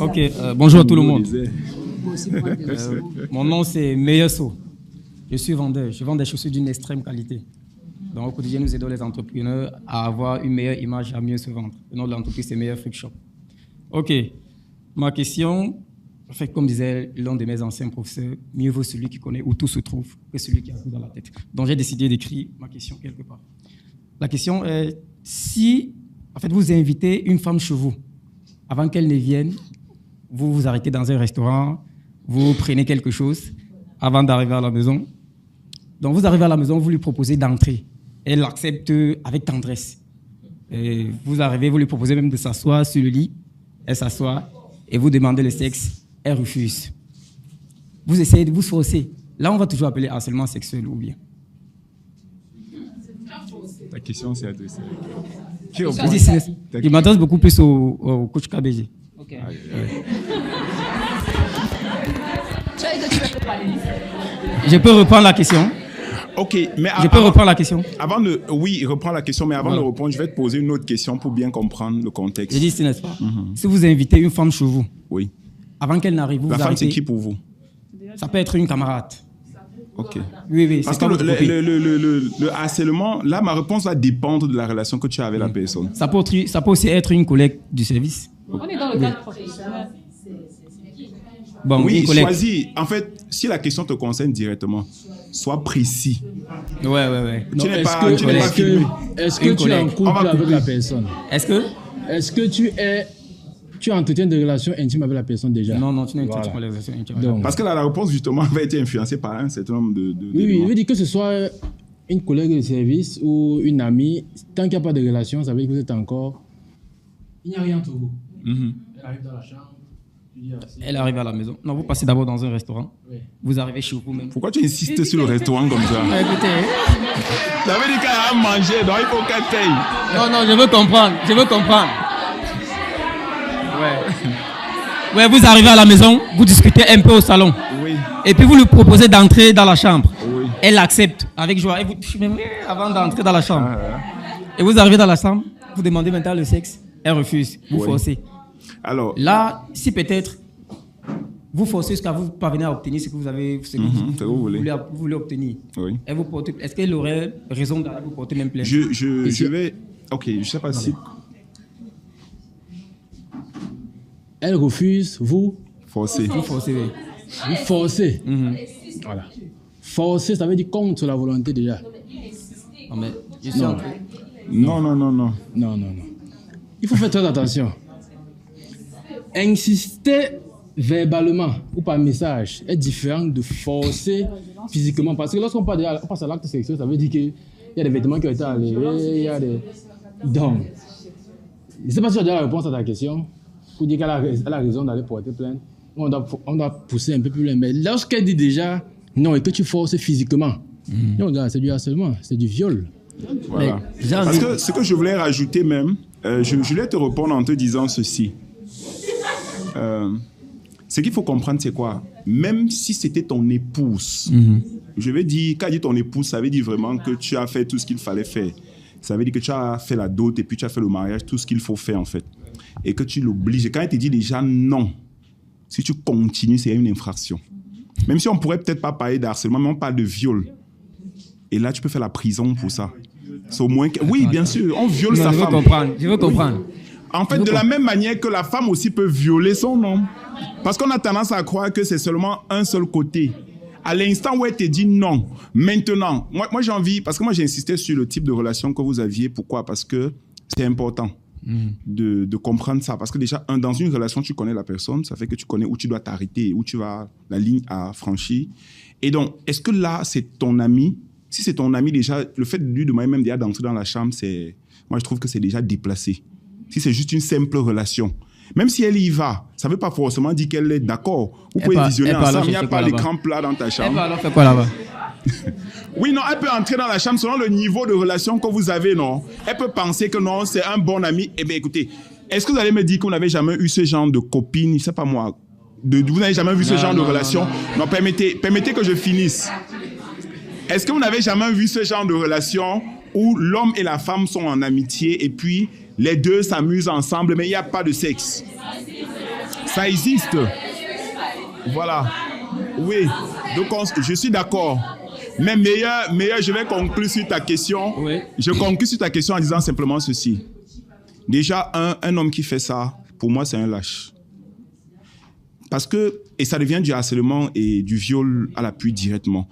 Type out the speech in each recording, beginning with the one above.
Ok, bonjour à tout le monde. Mon nom c'est Meyeso. Je suis vendeur. Je vends des chaussures d'une extrême qualité. Donc au quotidien, nous aidons les entrepreneurs à avoir une meilleure image, à mieux se vendre. Le nom de l'entreprise c'est Meilleur Freak Shop. Ok, ma question, en fait, comme disait l'un de mes anciens professeurs, mieux vaut celui qui connaît où tout se trouve que celui qui a tout dans la tête. Donc j'ai décidé d'écrire ma question quelque part. La question est, si en fait, vous invitez une femme chez vous, avant qu'elle ne vienne, vous vous arrêtez dans un restaurant, vous prenez quelque chose avant d'arriver à la maison. Donc vous arrivez à la maison, vous lui proposez d'entrer. Elle accepte avec tendresse. Et vous arrivez, vous lui proposez même de s'asseoir sur le lit. Elle s'assoit et vous demandez le sexe. Elle refuse. Vous essayez de vous forcer. Là, on va toujours appeler harcèlement sexuel ou bien. Ta question s'est adressée. Je m'adresse beaucoup plus au coach KBG. Ok. Je peux reprendre la question. Ok, mais Je peux reprendre la question. Oui, reprends la question, mais avant de répondre, je vais te poser une autre question pour bien comprendre le contexte. J'ai dit, n'est-ce pas? Si vous invitez une femme chez vous, Oui. avant qu'elle n'arrive, vous La vous femme, arrêtez. c'est qui pour vous? Ça peut être une camarade. Ok. Oui, Parce c'est que pas votre copine. le harcèlement, là, ma réponse va dépendre de la relation que tu as avec la personne. Ça peut aussi être une collègue du service. On est dans le cadre professionnel. Bon, Oui, une collègue. choisis. En fait, si la question te concerne directement, sois précis. Ouais. Tu n'es pas est-ce filmé. Est-ce Une que tu es en collègue. couple On va avec couper. la personne? Est-ce que Tu entretiens des relations intimes avec la personne déjà? Non, tu n'as Voilà. pas les relations intimes. Donc, Parce que la réponse, justement, va être influencée par un certain nombre oui, d'éléments. je veux dire que ce soit une collègue de service ou une amie, tant qu'il n'y a pas de relation, ça veut dire que vous êtes encore... Il n'y a rien entre vous. Mhm. Elle arrive dans la chambre, tu dis Elle arrive à la maison. Non, vous passez d'abord dans un restaurant. Oui. Vous arrivez chez vous même. Pourquoi tu insistes sur le restaurant comme ça? Écoutez. Ça veut dire qu'elle a à manger, donc il faut qu'elle paye. Non, je veux comprendre. Ouais, vous arrivez à la maison, vous discutez un peu au salon. Oui. Et puis vous lui proposez d'entrer dans la chambre. Oui. Elle accepte avec joie. Et vous, avant d'entrer dans la chambre. Et vous arrivez dans la chambre, vous demandez maintenant le sexe. Elle refuse. Vous Oui. forcez. Alors, Là, si peut-être vous forcez jusqu'à vous parvenir à obtenir ce que vous avez, ce que vous voulez. vous voulez obtenir. Oui. Elle vous porte, est-ce qu'elle aurait raison d'aller vous porter même plainte? je vais... Ok, je ne sais pas si... Elle refuse, vous Forcé. Vous forcez. Oui. vous forcez. Voilà. Forcer, ça veut dire contre la volonté déjà. Non, mais je suis Non. en train- Non. Non. Il faut faire très attention. Insister verbalement ou par message est différent de forcer physiquement. Parce que lorsqu'on passe à l'acte sexuel, ça veut dire qu'il y a des vêtements qui ont été enlevés, il y a des... Donc, je ne sais pas si tu as déjà la réponse à ta question pour dire qu'elle a raison d'aller porter plainte. On doit pousser un peu plus loin. Mais lorsqu'elle dit déjà non et que tu forces physiquement, non, regarde, c'est du harcèlement, c'est du viol. Voilà. Mais, j'ai Parce envie- que ce que je voulais rajouter même, je voulais te répondre en te disant ceci. Ce qu'il faut comprendre, c'est quoi? Même si c'était ton épouse, je vais dire, quand dit ton épouse, ça veut dire vraiment que tu as fait tout ce qu'il fallait faire. Ça veut dire que tu as fait la dot et puis tu as fait le mariage, tout ce qu'il faut faire en fait. Et que tu l'obliges. Et quand elle te dit déjà non, si tu continues, c'est une infraction. Même si on pourrait peut-être pas parler d'harcèlement, mais on parle de viol. Et là, tu peux faire la prison pour ça. C'est au moins que... Oui, bien sûr, on viole Non, sa je veux femme. comprendre. Je veux comprendre. En fait, de la même manière que la femme aussi peut violer son homme. Parce qu'on a tendance à croire que c'est seulement un seul côté. À l'instant où elle te dit non, maintenant, moi j'ai envie, parce que moi j'ai insisté sur le type de relation que vous aviez. Pourquoi? Parce que c'est important de comprendre ça. Parce que déjà, dans une relation, tu connais la personne, ça fait que tu connais où tu dois t'arrêter, où tu vas, la ligne à franchir. Et donc, est-ce que là, c'est ton ami? Si c'est ton ami, déjà, le fait de lui demander même déjà d'entrer dans la chambre, moi je trouve que c'est déjà déplacé. Si c'est juste une simple relation. Même si elle y va, ça ne veut pas forcément dire qu'elle est d'accord. Vous pouvez visionner ensemble, il n'y a pas l'écran plat dans ta Elle chambre. va alors faire quoi là-bas? Oui, non, elle peut entrer dans la chambre selon le niveau de relation que vous avez, non? Elle peut penser que non, c'est un bon ami. Eh bien, écoutez, est-ce que vous allez me dire que vous n'avez jamais eu ce genre de copine, je ne sais pas moi, vous n'avez jamais vu ce genre de relation? Non, permettez que je finisse. Est-ce que vous n'avez jamais vu ce genre de relation où l'homme et la femme sont en amitié et puis les deux s'amusent ensemble, mais il n'y a pas de sexe? Ça existe. Voilà. Oui. Donc, je suis d'accord. Mais meilleur, je vais conclure sur ta question. Oui. Je conclue sur ta question en disant simplement ceci. Déjà, un homme qui fait ça, pour moi, c'est un lâche. Parce que, et ça devient du harcèlement et du viol à l'appui directement.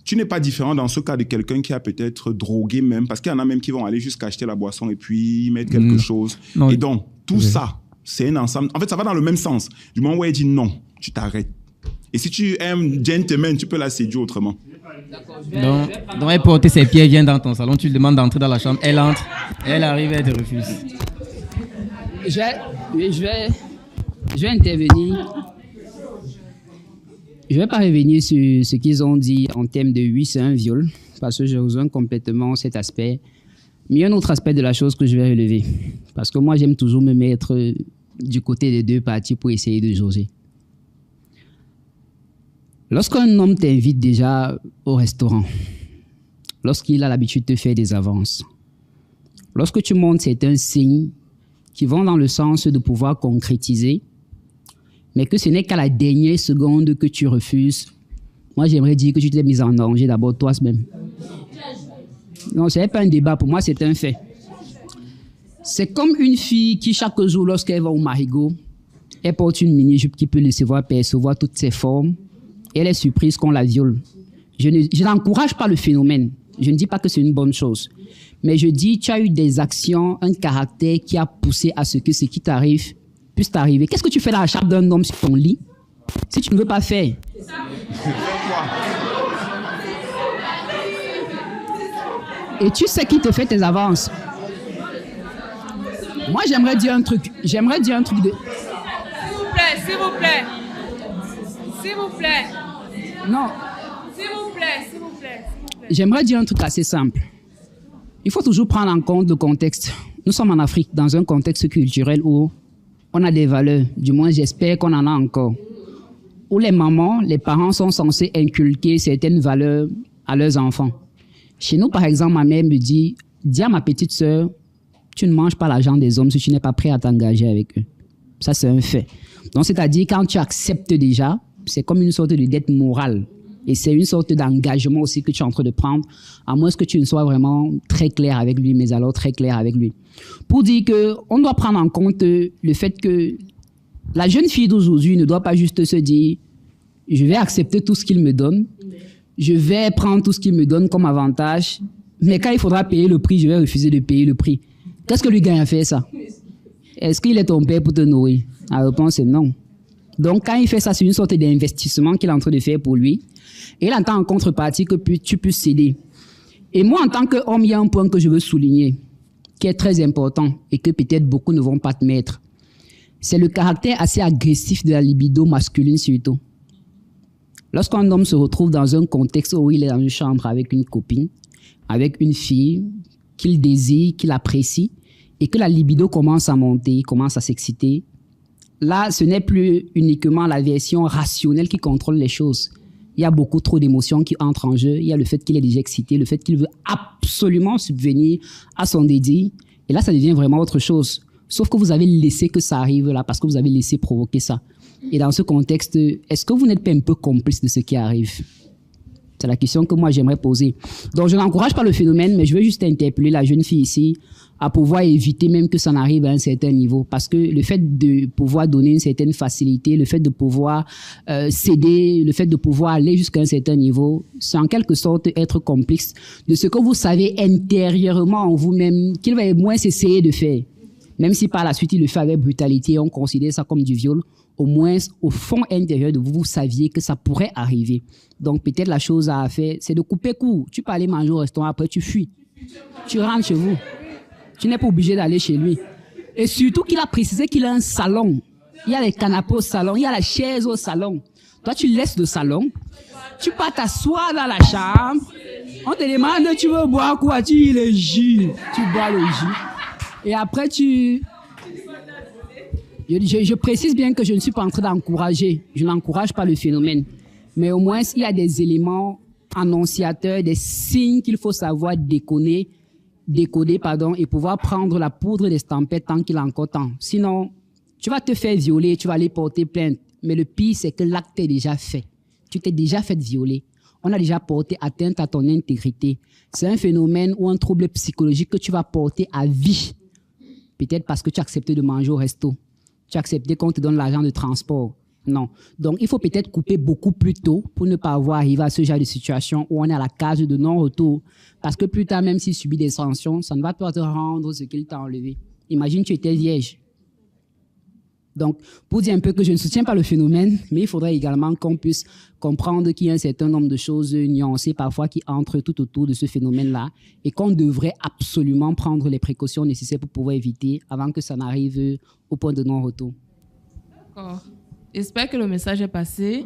Tu n'es pas différent dans ce cas de quelqu'un qui a peut-être drogué même, parce qu'il y en a même qui vont aller jusqu'à acheter la boisson et puis mettre quelque chose. Non. Et donc, tout ça, c'est un ensemble. En fait, ça va dans le même sens. Du moment où elle dit non, tu t'arrêtes. Et si tu aimes gentleman, tu peux la séduire autrement. Donc, elle porte ses pieds, vient dans ton salon, tu lui demandes d'entrer dans la chambre, elle entre, elle arrive, elle te refuse. Je vais intervenir. Je ne vais pas revenir sur ce qu'ils ont dit en termes de oui, c'est un viol, parce que je rejoins complètement cet aspect. Mais il y a un autre aspect de la chose que je vais relever, parce que moi, j'aime toujours me mettre du côté des deux parties pour essayer de jauger. Lorsqu'un homme t'invite déjà au restaurant, lorsqu'il a l'habitude de te faire des avances, lorsque tu montres certains signes qui vont dans le sens de pouvoir concrétiser, mais que ce n'est qu'à la dernière seconde que tu refuses, moi j'aimerais dire que tu t'es mis en danger d'abord toi-même. Non, ce n'est pas un débat, pour moi c'est un fait. C'est comme une fille qui chaque jour lorsqu'elle va au marigot, elle porte une mini-jupe qui peut laisser percevoir toutes ses formes, et elle est surprise qu'on la viole. Je n'encourage pas le phénomène, je ne dis pas que c'est une bonne chose, mais je dis tu as eu des actions, un caractère qui a poussé à ce que ce qui t'arrive puisse t'arriver. Qu'est-ce que tu fais dans la chape d'un homme sur ton lit si tu ne veux pas faire? Et tu sais qui te fait tes avances. Moi, j'aimerais dire un truc. de... S'il vous plaît. Non. S'il vous plaît. J'aimerais dire un truc assez simple. Il faut toujours prendre en compte le contexte. Nous sommes en Afrique, dans un contexte culturel où on a des valeurs, du moins j'espère qu'on en a encore, où les mamans, les parents sont censés inculquer certaines valeurs à leurs enfants. Chez nous, par exemple, ma mère me dit, dis à ma petite sœur, tu ne manges pas l'argent des hommes si tu n'es pas prêt à t'engager avec eux. Ça, c'est un fait. Donc, c'est-à-dire, quand tu acceptes déjà, c'est comme une sorte de dette morale. Et c'est une sorte d'engagement aussi que tu es en train de prendre, à moins que tu ne sois vraiment très clair avec lui, mais alors très clair avec lui. Pour dire qu'on doit prendre en compte le fait que la jeune fille d'aujourd'hui ne doit pas juste se dire « je vais accepter tout ce qu'il me donne, je vais prendre tout ce qu'il me donne comme avantage, mais quand il faudra payer le prix, je vais refuser de payer le prix. » Qu'est-ce que lui gagne à faire ça? Est-ce qu'il est ton père pour te nourrir? La réponse est non. Donc, quand il fait ça, c'est une sorte d'investissement qu'il est en train de faire pour lui. Et il entend en contrepartie que tu puisses céder. Et moi, en tant qu'homme, il y a un point que je veux souligner, qui est très important et que peut-être beaucoup ne vont pas te mettre. C'est le caractère assez agressif de la libido masculine surtout. Lorsqu'un homme se retrouve dans un contexte où il est dans une chambre avec une copine, avec une fille qu'il désire, qu'il apprécie, et que la libido commence à monter, commence à s'exciter, là, ce n'est plus uniquement la version rationnelle qui contrôle les choses. Il y a beaucoup trop d'émotions qui entrent en jeu. Il y a le fait qu'il est déjà excité, le fait qu'il veut absolument subvenir à son désir. Et là, ça devient vraiment autre chose. Sauf que vous avez laissé que ça arrive là parce que vous avez laissé provoquer ça. Et dans ce contexte, est-ce que vous n'êtes pas un peu complice de ce qui arrive? C'est la question que moi, j'aimerais poser. Donc, je n'encourage pas le phénomène, mais je veux juste interpeller la jeune fille ici à pouvoir éviter même que ça n'arrive à un certain niveau. Parce que le fait de pouvoir donner une certaine facilité, le fait de pouvoir céder, le fait de pouvoir aller jusqu'à un certain niveau, c'est en quelque sorte être complice de ce que vous savez intérieurement en vous-même qu'il va moins essayer de faire. Même si par la suite il le fait avec brutalité, on considère ça comme du viol, au moins au fond intérieur de vous, vous saviez que ça pourrait arriver. Donc peut-être la chose à faire, c'est de couper court. Tu peux aller manger au restaurant, après tu fuis. Tu rentres chez vous. Tu n'es pas obligé d'aller chez lui. Et surtout qu'il a précisé qu'il a un salon. Il y a les canapés au salon, il y a la chaise au salon. Toi, tu laisses le salon, tu pars t'asseoir dans la chambre, on te demande, tu veux boire quoi? Tu dis le jus. Tu bois le jus. Et après, Je précise bien que je ne suis pas en train d'encourager. Je n'encourage pas le phénomène. Mais au moins, il y a des éléments annonciateurs, des signes qu'il faut savoir décoder, et pouvoir prendre la poudre d'estampette tant qu'il a encore temps. Sinon, Tu vas te faire violer, tu vas aller porter plainte. Mais le pire, c'est que l'acte est déjà fait. Tu t'es déjà fait violer. On a déjà porté atteinte à ton intégrité. C'est un phénomène ou un trouble psychologique que tu vas porter à vie. Peut-être parce que tu as accepté de manger au resto. Tu as accepté qu'on te donne l'argent de transport. Non. Donc, il faut peut-être couper beaucoup plus tôt pour ne pas avoir arrivé à ce genre de situation où on est à la case de non-retour. Parce que plus tard, même s'il subit des sanctions, ça ne va pas te rendre ce qu'il t'a enlevé. Imagine, tu étais vierge. Donc, pour dire un peu que je ne soutiens pas le phénomène, mais il faudrait également qu'on puisse comprendre qu'il y a un certain nombre de choses nuancées parfois qui entrent tout autour de ce phénomène-là et qu'on devrait absolument prendre les précautions nécessaires pour pouvoir éviter avant que ça n'arrive au point de non-retour. D'accord. J'espère que le message est passé.